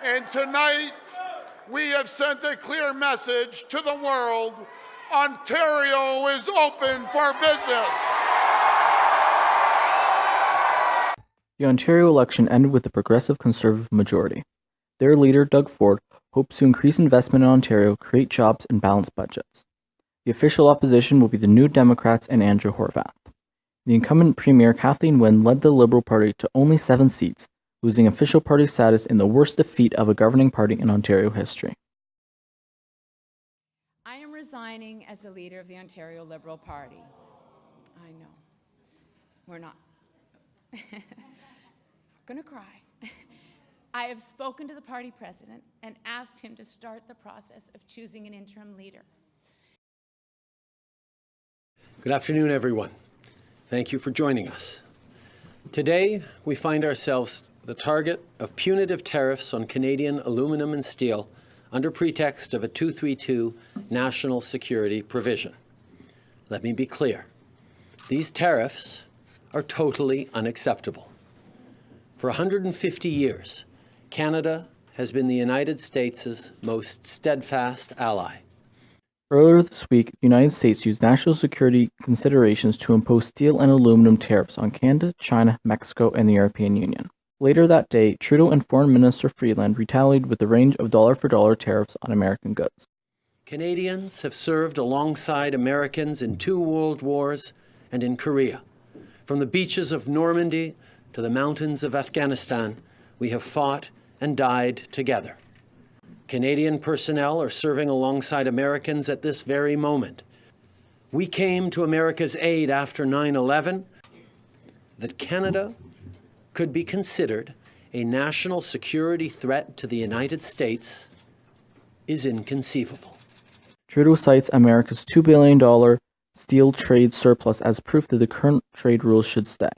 And tonight, we have sent a clear message to the world. Ontario is open for business. The Ontario election ended with a progressive Conservative majority. Their leader, Doug Ford, hopes to increase investment in Ontario, create jobs, and balance budgets. The official opposition will be the New Democrats and Andrew Horwath. The incumbent Premier Kathleen Wynne led the Liberal Party to only 7 seats, losing official party status in the worst defeat of a governing party in Ontario history. I am resigning as the leader of the Ontario Liberal Party. I know. We're not. I'm gonna cry. I have spoken to the party president and asked him to start the process of choosing an interim leader. Good afternoon, everyone. Thank you for joining us. Today, we find ourselves the target of punitive tariffs on Canadian aluminum and steel under pretext of a 232 national security provision. Let me be clear. These tariffs are totally unacceptable. For 150 years, Canada has been the United States' most steadfast ally. Earlier this week, the United States used national security considerations to impose steel and aluminum tariffs on Canada, China, Mexico, and the European Union. Later that day, Trudeau and Foreign Minister Freeland retaliated with a range of dollar-for-dollar tariffs on American goods. Canadians have served alongside Americans in 2 world wars and in Korea. From the beaches of Normandy to the mountains of Afghanistan, we have fought and died together. Canadian personnel are serving alongside Americans at this very moment. We came to America's aid after 9/11. That Canada could be considered a national security threat to the United States is inconceivable. Trudeau cites America's $2 billion steel trade surplus as proof that the current trade rules should stay.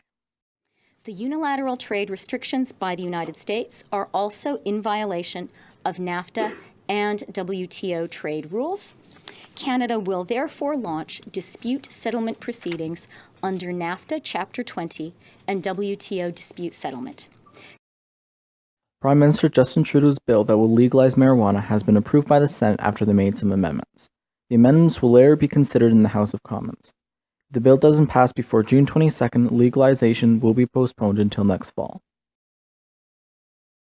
The unilateral trade restrictions by the United States are also in violation of NAFTA and WTO trade rules. Canada will therefore launch dispute settlement proceedings under NAFTA Chapter 20 and WTO dispute settlement. Prime Minister Justin Trudeau's bill that will legalize marijuana has been approved by the Senate after they made some amendments. The amendments will later be considered in the House of Commons. If the bill doesn't pass before June 22nd, legalization will be postponed until next fall.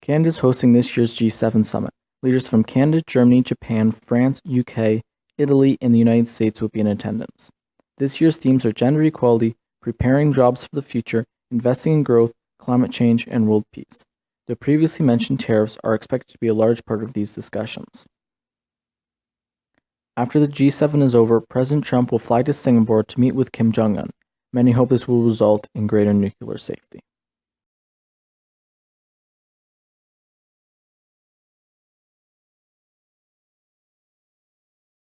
Canada is hosting this year's G7 summit. Leaders from Canada, Germany, Japan, France, UK, Italy, and the United States will be in attendance. This year's themes are gender equality, preparing jobs for the future, investing in growth, climate change, and world peace. The previously mentioned tariffs are expected to be a large part of these discussions. After the G7 is over, President Trump will fly to Singapore to meet with Kim Jong-un. Many hope this will result in greater nuclear safety.